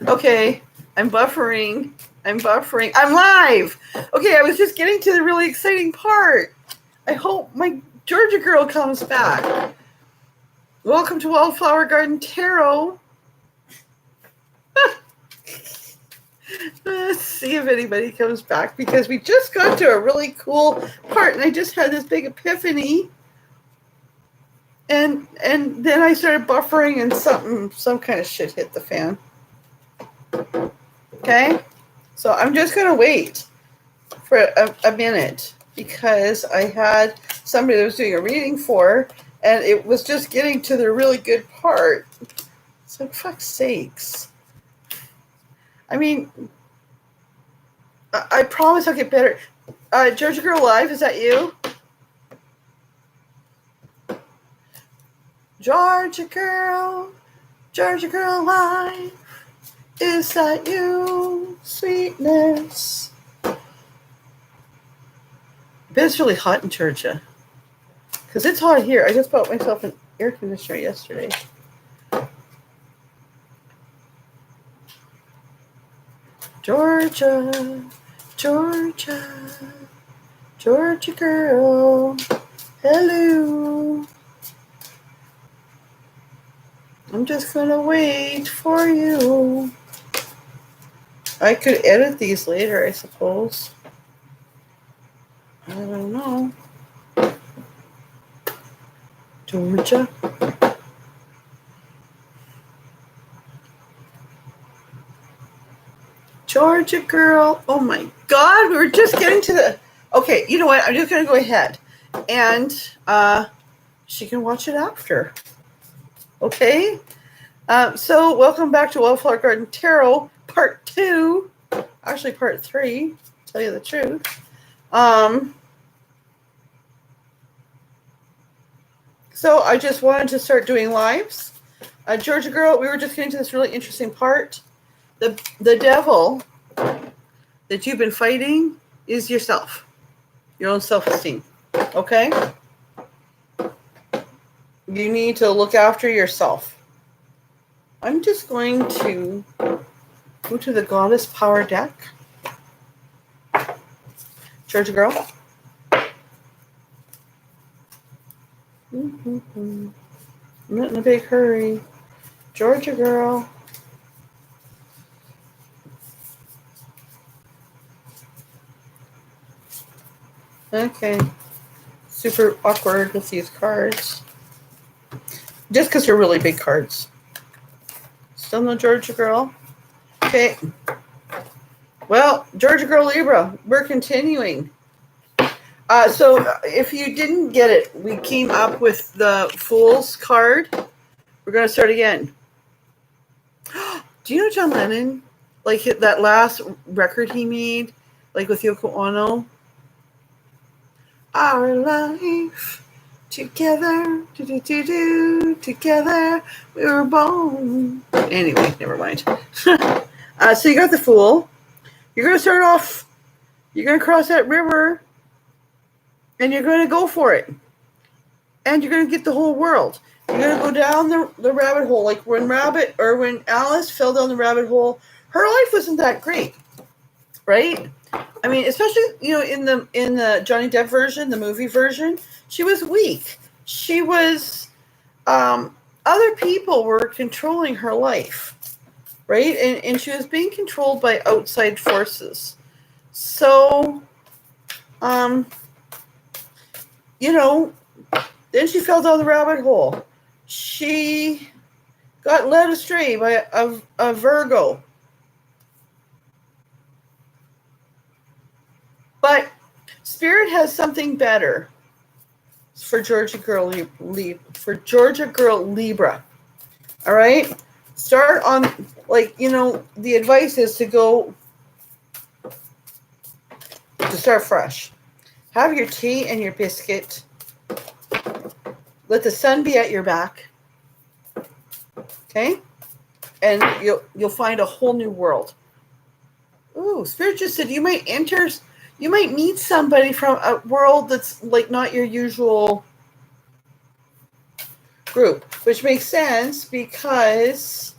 Okay, I'm buffering. I'm live. Okay, I was just getting to the really exciting part. I hope my Georgia girl comes back. Welcome to Wildflower Garden Tarot. Let's see if anybody comes back because we just got to a really cool part and I just had this big epiphany. And then I started buffering and some kind of shit hit the fan. Okay? So I'm just going to wait for a minute because I had somebody that was doing a reading for, and it was just getting to the really good part. So, fuck's sakes. I mean, I promise I'll get better. Georgia Girl Live, is that you? Georgia Girl Live, is that you? Sweetness. I bet it's really hot in Georgia. Because it's hot here. I just bought myself an air conditioner yesterday. Georgia girl, hello. I'm just gonna wait for you. I could edit these later, I suppose. I don't know. Georgia girl. Oh my God, we were just getting to the... Okay, you know what? I'm just going to go ahead. And she can watch it after. Okay? So welcome back to Wildflower Garden Tarot, part 2. Actually, part 3, to tell you the truth. So I just wanted to start doing lives. Georgia girl, we were just getting to this really interesting part. The devil that you've been fighting is yourself, your own self-esteem. Okay? You need to look after yourself. I'm just going to go to the Goddess Power deck. Georgia girl. I'm not in a big hurry. Georgia girl. Okay. Super awkward with these cards. Just because they're really big cards. Still no Georgia girl. Okay. Well, Georgia girl Libra, we're continuing. So if you didn't get it, we came up with the Fool's card. We're going to start again. Do you know John Lennon? Like that last record he made, like with Yoko Ono? Our life together, together, we were born. Anyway, never mind. So you got the Fool. You're going to start off, you're going to cross that river, and you're going to go for it. And you're going to get the whole world. You're going to go down the rabbit hole. Like when Alice fell down the rabbit hole, her life wasn't that great, right? I mean, especially, in the Johnny Depp version, the movie version, she was weak. She was, other people were controlling her life, right? And she was being controlled by outside forces. So, then she fell down the rabbit hole. She got led astray by a Virgo. But Spirit has something better for Georgia Girl Libra. All right? Start on, the advice is to start fresh. Have your tea and your biscuit. Let the sun be at your back. Okay? And you'll find a whole new world. Ooh, Spirit just said you might meet somebody from a world that's like not your usual group, which makes sense because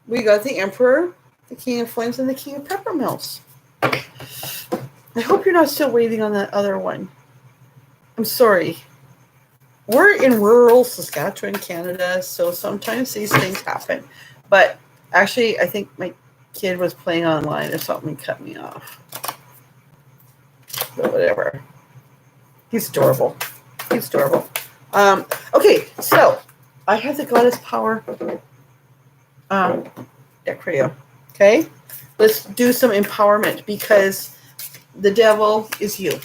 we got the Emperor the King of Flames and the King of Peppermills. I hope you're not still waiting on that other one. I'm sorry. We're in rural Saskatchewan, Canada, so sometimes these things happen. But actually, I think my kid was playing online or something and cut me off. But whatever. He's adorable. He's adorable. Okay, so I have the Goddess Power deck for you. Okay? Let's do some empowerment because the devil is you.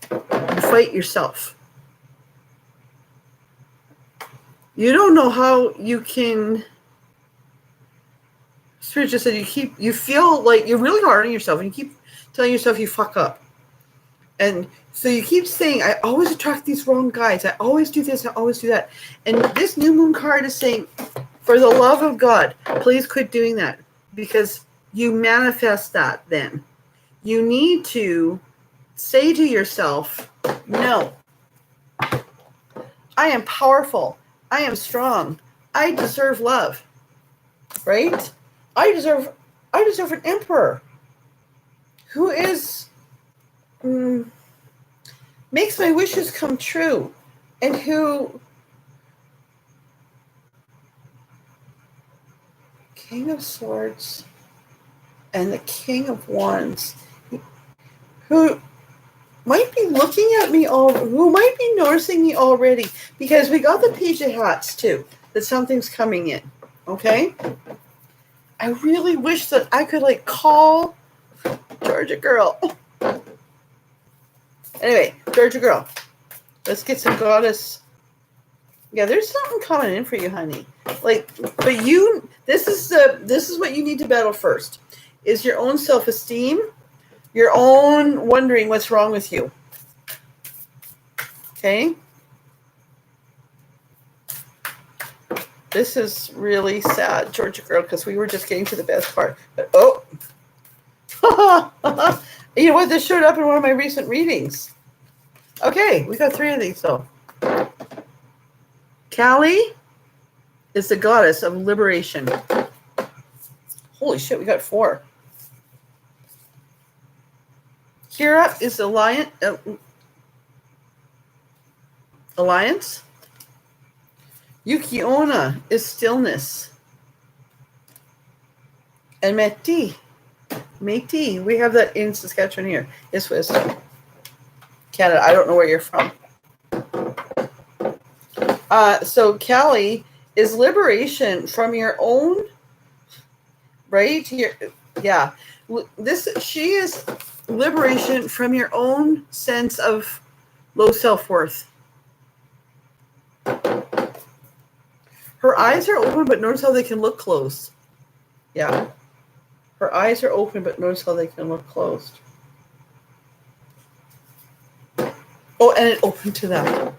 Fight yourself. You don't know how you can. Spirit just said you feel like you're really hard on yourself and you keep telling yourself you fuck up. And so you keep saying, I always attract these wrong guys. I always do this. I always do that. And this new moon card is saying, for the love of God, please quit doing that because you manifest that then. You need to say to yourself, no, I am powerful. I am strong. I deserve love. Right? I deserve an emperor who is makes my wishes come true and who King of Swords and the King of Wands who might be looking at me who might be noticing me already because we got the Page of Hats too, that something's coming in. Okay? I really wish that I could call Georgia girl. Anyway, Georgia girl, let's get some goddess. Yeah, there's something coming in for you, honey. But this is what you need to battle first. Is your own self-esteem, your own wondering what's wrong with you. Okay? This is really sad, Georgia girl, because we were just getting to the best part. But you know what? This showed up in one of my recent readings. Okay, we got 3 of these though. Kali is the goddess of liberation. Holy shit, we got 4. Kira is alliance. Yukiona is stillness. And Métis, we have that in Saskatchewan here. It's wisdom. Canada, I don't know where you're from. So Kali is liberation from your own, right? She is liberation from your own sense of low self-worth. Her eyes are open, but notice how they can look closed. Yeah. Her eyes are open, but notice how they can look closed. Oh, and it opened to that.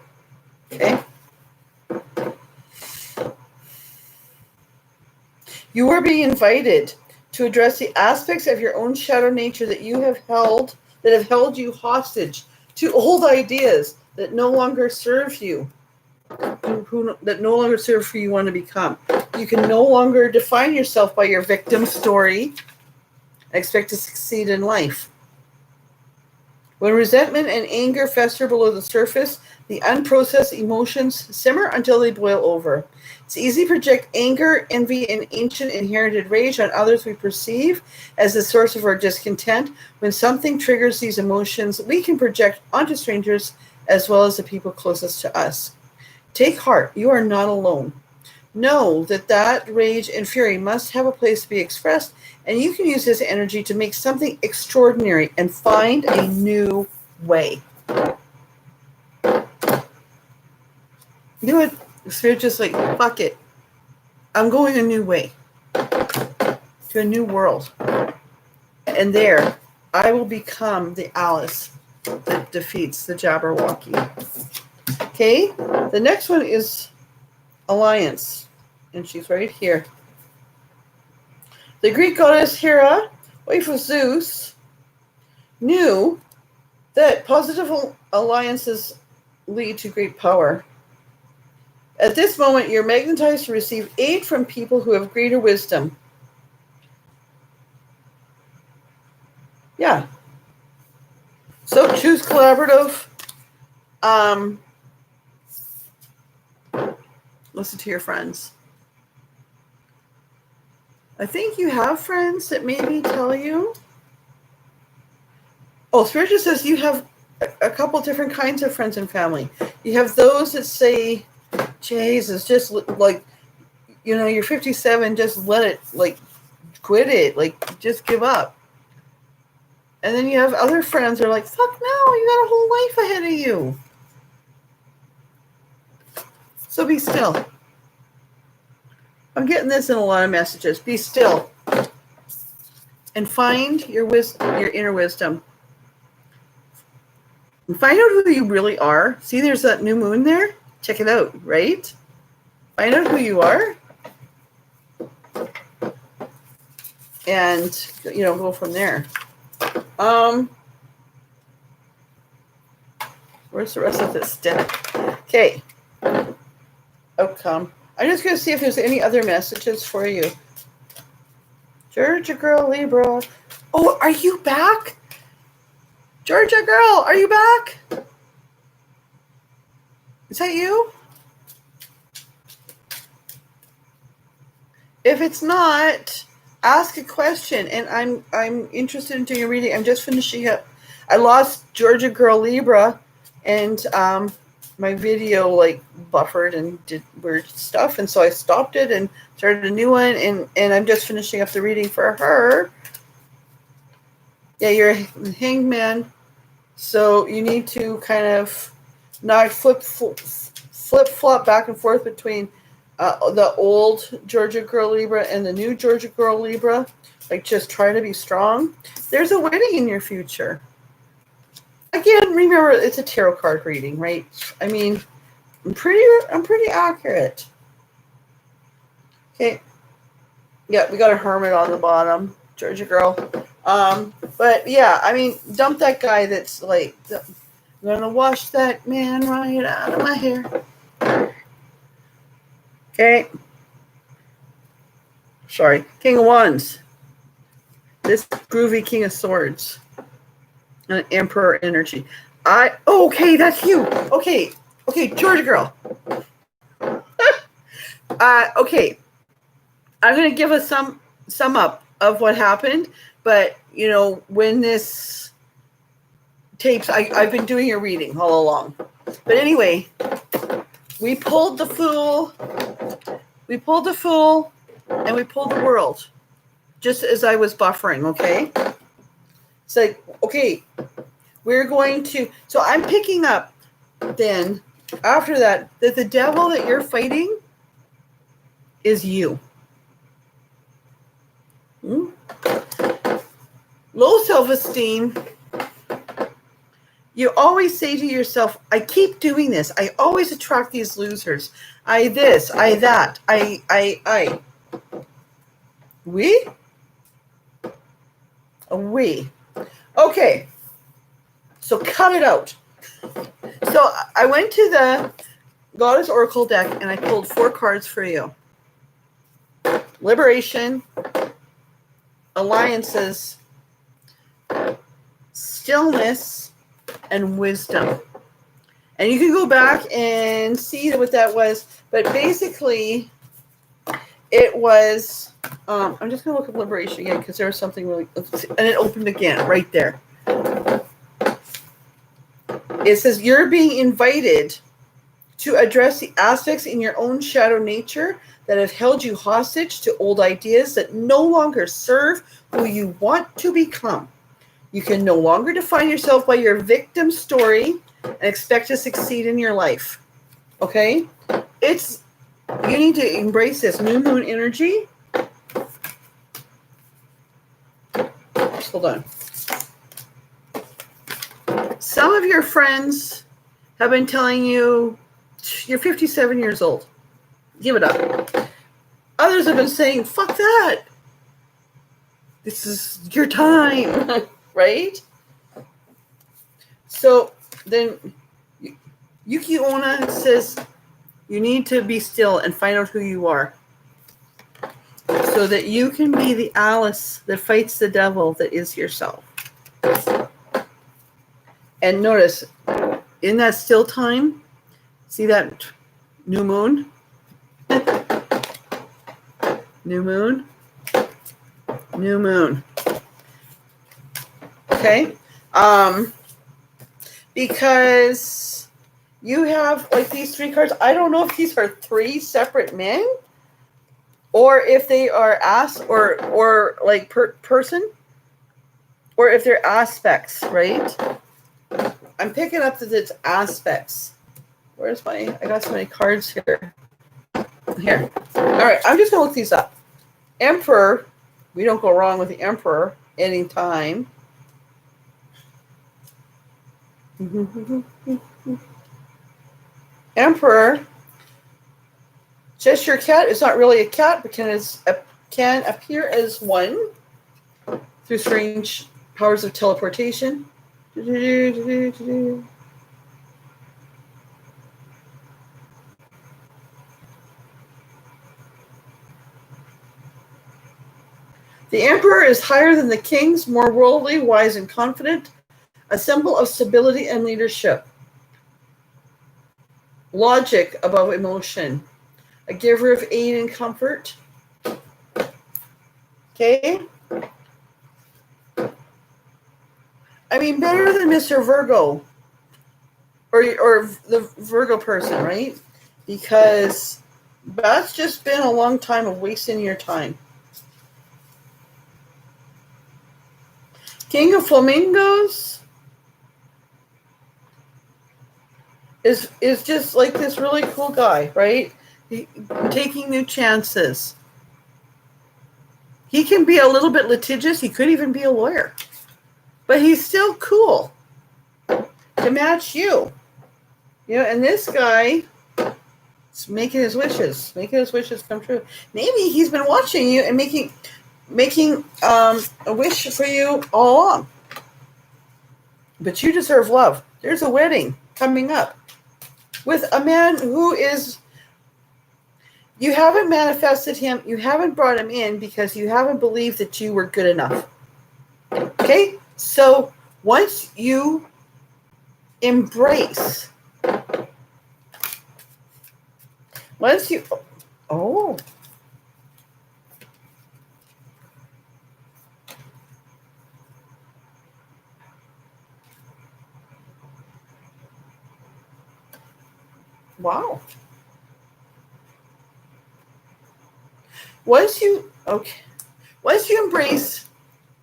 Okay. You are being invited to address the aspects of your own shadow nature that have held you hostage to old ideas that no longer serve you, that no longer serve who you want to become. You can no longer define yourself by your victim story and expect to succeed in life. When resentment and anger fester below the surface, the unprocessed emotions simmer until they boil over. It's easy to project anger, envy, and ancient inherited rage on others we perceive as the source of our discontent. When something triggers these emotions, we can project onto strangers as well as the people closest to us. Take heart, you are not alone. Know that rage and fury must have a place to be expressed, and you can use this energy to make something extraordinary and find a new way. Do it. Spirit just fuck it. I'm going a new way. To a new world. And there, I will become the Alice that defeats the Jabberwocky. Okay? The next one is Alliance. And she's right here. The Greek goddess Hera, wife of Zeus, knew that positive alliances lead to great power. At this moment, you're magnetized to receive aid from people who have greater wisdom. Yeah. So choose collaborative. Listen to your friends. I think you have friends that maybe tell you. Oh, Spiritual says you have a couple different kinds of friends and family. You have those that say, Jesus, just like, you're 57, just let it, like, quit it, like, just give up. And then you have other friends that are like, fuck no, you got a whole life ahead of you. So be still. I'm getting this in a lot of messages. Be still. And find your inner wisdom. And find out who you really are. See, there's that new moon there? Check it out, right? Find out who you are. And, go from there. Where's the rest of this deck? Okay. Outcome. I'm just going to see if there's any other messages for you. Georgia girl, Libra. Oh, are you back? Georgia girl, are you back? Is that you? If it's not, ask a question. And I'm interested in doing a reading. I'm just finishing up. I lost Georgia girl, Libra, and my video like buffered and did weird stuff, and so I stopped it and started a new one, and I'm just finishing up the reading for her. Yeah, you're a hangman, so you need to kind of not flip flop back and forth between the old Georgia girl Libra and the new Georgia girl Libra. Like, just try to be strong. There's a wedding in your future. Again, remember, it's a tarot card reading, right? I mean, I'm pretty accurate. Okay. Yeah, we got a hermit on the bottom, Georgia girl. But yeah, I mean, dump that guy that's like, I'm gonna wash that man right out of my hair. Okay. Sorry. King of Wands. This groovy King of Swords. And Emperor energy. Okay, that's you. Okay, Georgia girl. Okay. I'm gonna give us sum up of what happened, but when this tapes, I've been doing your reading all along. But anyway, we pulled the Fool, and we pulled the World, just as I was buffering, okay? It's like, okay, we're going to, so I'm picking up then, after that the devil that you're fighting is you. Low self-esteem. You always say to yourself, I keep doing this. I always attract these losers. I this, I that, I. We? Okay. So cut it out. So I went to the Goddess Oracle deck and I pulled 4 cards for you. Liberation, alliances, stillness, and wisdom. And you can go back and see what that was. But basically, it was, I'm just going to look up liberation again because there was something really, and it opened again right there. It says you're being invited to address the aspects in your own shadow nature that have held you hostage to old ideas that no longer serve who you want to become. You can no longer define yourself by your victim story and expect to succeed in your life. Okay? You need to embrace this new moon energy. Hold on. Some of your friends have been telling you you're 57 years old. Give it up. Others have been saying, fuck that. This is your time. Right? So then Yuki Onna says you need to be still and find out who you are so that you can be the Alice that fights the devil that is yourself. And notice, in that still time, see that new moon? New moon. New moon. Okay? Because you have like these three cards. I don't know if these are three separate men or if they are or like person or if they're aspects, right? I'm picking up that it's aspects. I got so many cards here. Here. All right, I'm just going to look these up. Emperor, we don't go wrong with the Emperor anytime. Emperor, Cheshire Cat is not really a cat, but can appear as one through strange powers of teleportation. The Emperor is higher than the kings, more worldly, wise, and confident, a symbol of stability and leadership. Logic above emotion, a giver of aid and comfort. Okay? I mean, better than Mr. Virgo or the Virgo person, right? Because that's just been a long time of wasting your time. King of Flamingos is just like this really cool guy, right? Taking new chances. He can be a little bit litigious. He could even be a lawyer. But he's still cool to match you. You know, and this guy is making his wishes come true. Maybe he's been watching you and making a wish for you all along. But you deserve love. There's a wedding coming up with a man who is, you haven't manifested him, you haven't brought him in because you haven't believed that you were good enough. Okay? So once you embrace, oh. Wow. Once you embrace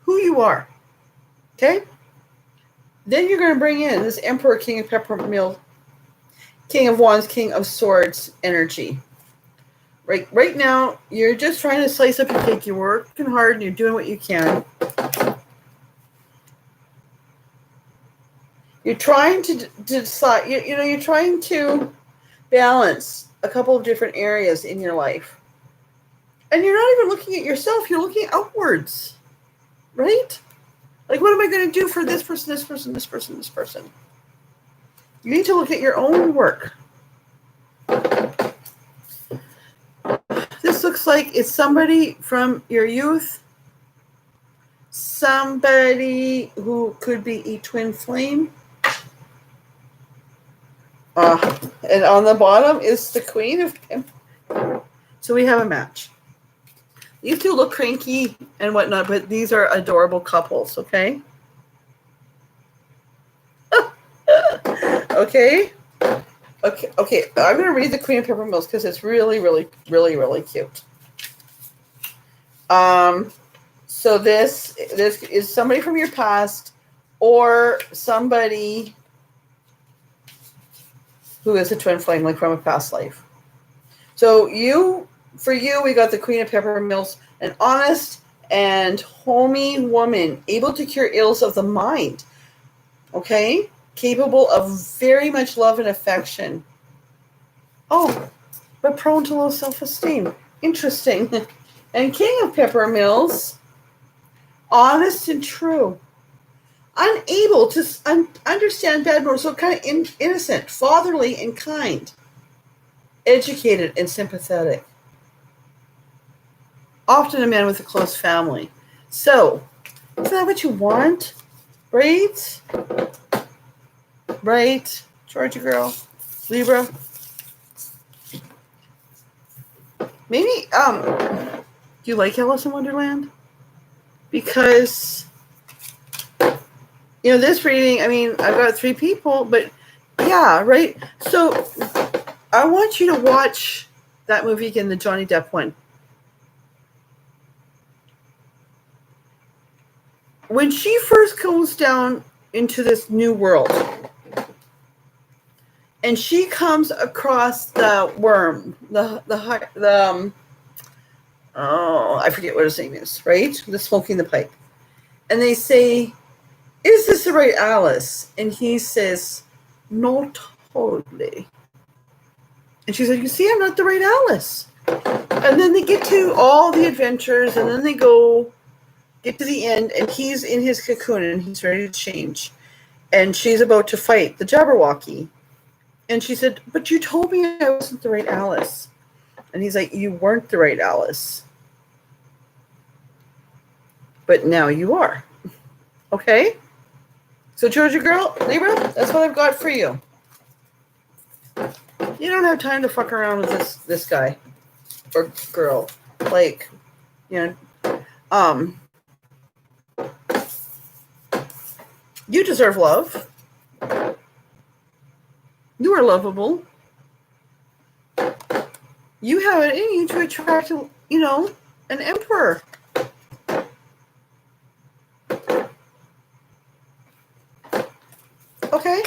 who you are, okay, then you're going to bring in this Emperor, King of Peppermill, King of Wands, King of Swords energy. Right now, you're just trying to slice up your cake. You're working hard and you're doing what you can. You're trying to decide, you're trying to balance a couple of different areas in your life. And you're not even looking at yourself, you're looking outwards, right? Like, what am I going to do for this person, this person, this person, this person? You need to look at your own work. This looks like it's somebody from your youth, somebody who could be a twin flame. And on the bottom is the Queen of Pentacles. So we have a match. These two look cranky and whatnot, but these are adorable couples, okay? Okay. I'm going to read the Queen of Peppermills because it's really, really, really, really cute. So this is somebody from your past or somebody who is a twin flame, like from a past life. So for you, we got the Queen of Peppermills, an honest and homey woman, able to cure ills of the mind. Okay? Capable of very much love and affection. Oh, but prone to low self-esteem. Interesting. And King of Peppermills, honest and true. Unable to understand bad motives, so kind of innocent, fatherly and kind. Educated and sympathetic. Often a man with a close family. So, is that what you want? Right? Right. Georgia girl. Libra. Maybe, do you like Alice in Wonderland? Because, this reading, I mean, I've got 3 people, but yeah, right? So I want you to watch that movie again, the Johnny Depp one. When she first goes down into this new world, and she comes across the worm, I forget what his name is, right? The smoking the pipe. And they say, is this the right Alice? And he says, not totally. And she said, you see, I'm not the right Alice. And then they get to all the adventures, and then they get to the end, and he's in his cocoon, and he's ready to change. And she's about to fight the Jabberwocky. And she said, but you told me I wasn't the right Alice. And he's like, you weren't the right Alice. But now you are. Okay? So, Georgia girl, Libra, that's what I've got for you. You don't have time to fuck around with this guy or girl. Like, you deserve love. You are lovable. You have it in you to attract, an emperor. Okay?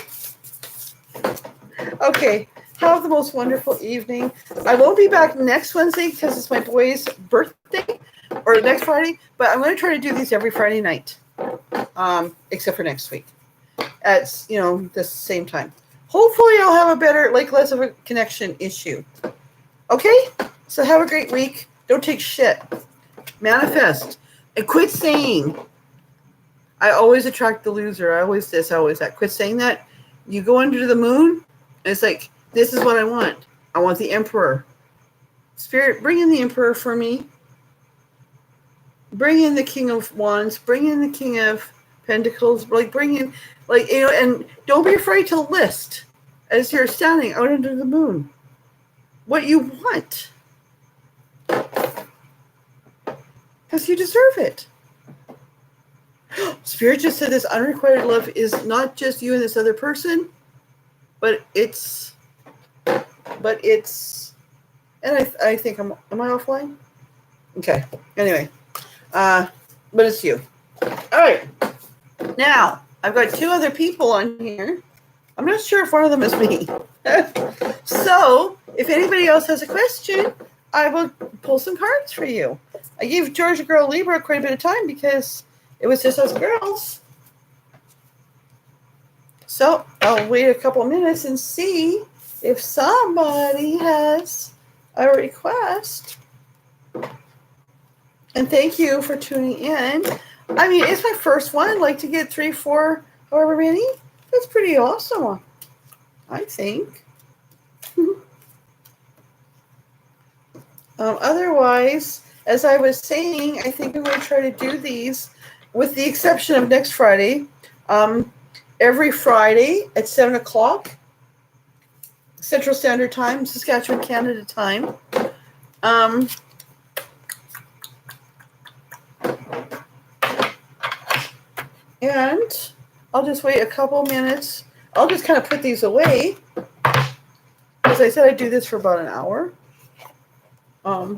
Okay. Have the most wonderful evening. I won't be back next Wednesday because it's my boy's birthday, or next Friday, but I'm going to try to do these every Friday night, except for next week at, the same time. Hopefully I'll have a better, less of a connection issue. Okay? So have a great week. Don't take shit. Manifest. And quit saying, I always attract the loser. I always this, I always that. Quit saying that. You go under the moon, and it's like, this is what I want. I want the emperor. Spirit, bring in the emperor for me. Bring in the king of wands. Bring in the king of pentacles. Bring in, and don't be afraid to list as you're standing out under the moon what you want. Because you deserve it. Spirit just said this unrequited love is not just you and this other person, but it's, and I think am I offline? Okay. Anyway, but it's you. All right. Now, I've got 2 other people on here. I'm not sure if one of them is me. So, if anybody else has a question, I will pull some cards for you. I gave Georgia Girl Libra quite a bit of time because it was just us girls. So, I'll wait a couple minutes and see if somebody has a request. And thank you for tuning in. I mean, it's my first one. Like to get 3, 4, however many. That's pretty awesome, I think. Otherwise, as I was saying, I think I'm going to try to do these, with the exception of next Friday, every Friday at 7 o'clock Central Standard Time, Saskatchewan, Canada time. And I'll just wait a couple minutes. I'll just kind of put these away. As I said, I do this for about an hour. But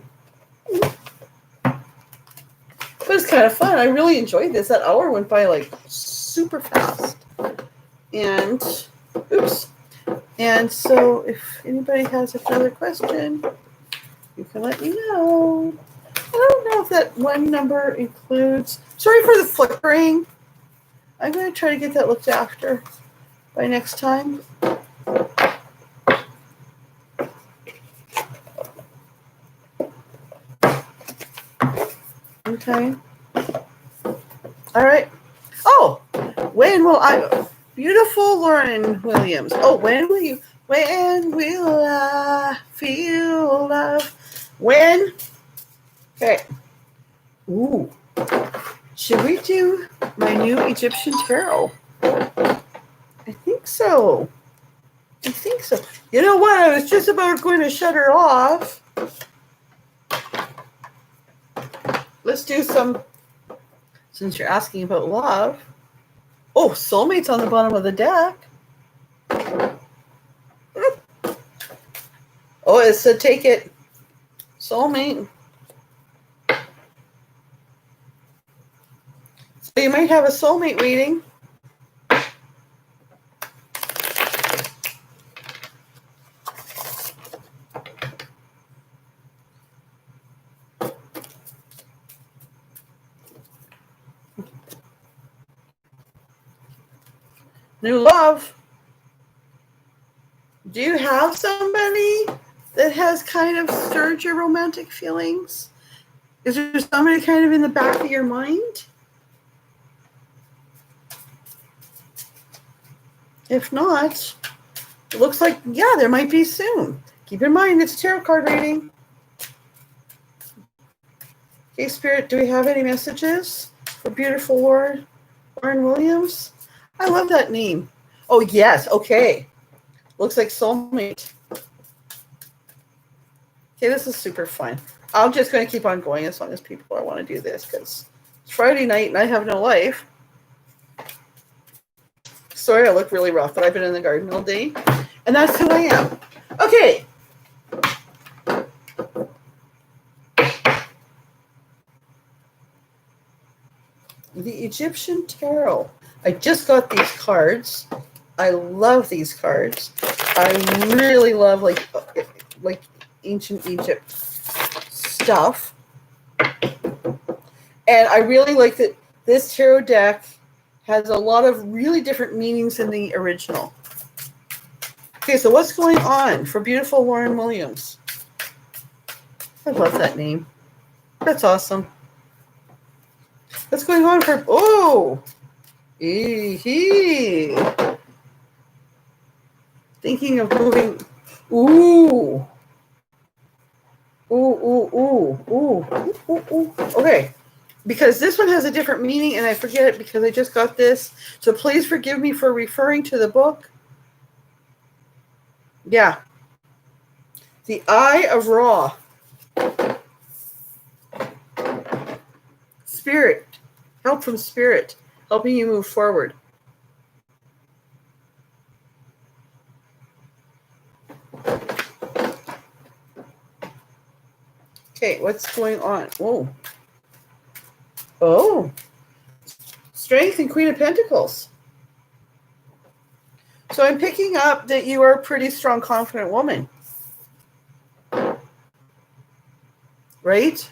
it's kind of fun. I really enjoyed this. That hour went by super fast. And, oops. And so if anybody has a further question, you can let me know. I don't know if that one number includes, sorry for the flickering. I'm going to try to get that looked after by next time. Okay. All right. Oh, when will I, beautiful Lauren Williams. Oh, when will I feel love? When? Okay. Ooh. Should we do my new Egyptian tarot? I think so. You know what? I was just about going to shut her off. Let's do some, since you're asking about love. Oh, soulmates on the bottom of the deck. Oh, it's a take it. Soulmate. So you might have a soulmate reading. New love. Do you have somebody that has kind of stirred your romantic feelings? Is there somebody kind of in the back of your mind? If not, it looks like, yeah, there might be soon. Keep in mind, it's tarot card reading. Okay, Spirit, do we have any messages for beautiful Lauren Williams? I love that name. Oh, yes. Okay. Looks like soulmate. Okay, this is super fun. I'm just going to keep on going as long as people want to do this because it's Friday night and I have no life. Sorry, I look really rough, but I've been in the garden all day. And that's who I am. Okay. The Egyptian Tarot. I just got these cards. I love these cards. I really love like ancient Egypt stuff. And I really like that this tarot deck has a lot of really different meanings in the original. Okay, so what's going on for beautiful Lauren Williams? I love that name. That's awesome. What's going on for, oh, thinking of moving, ooh. Okay, because this one has a different meaning and I forget it because I just got this. So please forgive me for referring to the book. Yeah. The Eye of Ra. Spirit. Help from Spirit. Helping you move forward. Okay, what's going on? Whoa. Oh. Strength and Queen of Pentacles. So I'm picking up that you are a pretty strong, confident woman. Right?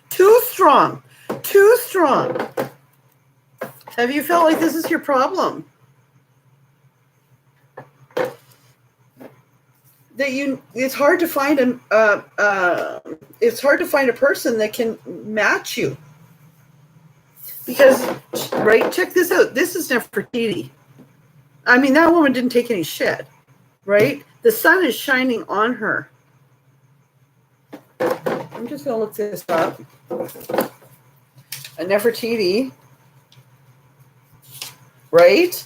Too strong. Too strong. Have you felt like this is your problem? That it's hard to find a person that can match you. Because, right, check this out. This is Nefertiti. I mean, that woman didn't take any shit, right? The sun is shining on her. I'm just going to look this up. A Nefertiti, right?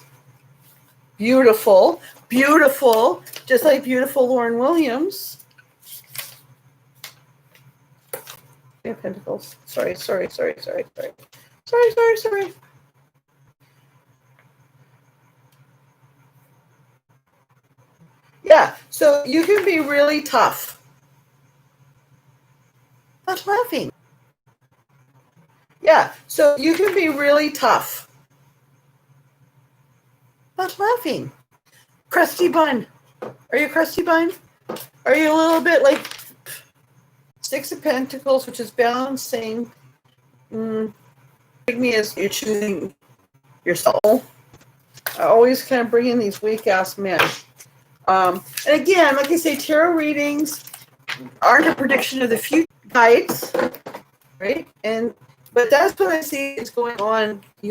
Beautiful, beautiful, just like beautiful Lauren Williams. Yeah, Pentacles. Sorry. Yeah, so you can be really tough. Not laughing. Yeah, so you can be really tough. Not laughing. Crusty bun. Are you a crusty bun? Are you a little bit like Six of Pentacles, which is balancing? Me as you're choosing yourself. I always kind of bring in these weak-ass men. And again, like I say, tarot readings aren't a prediction of the future, guides, right? But that's what I see is going on. You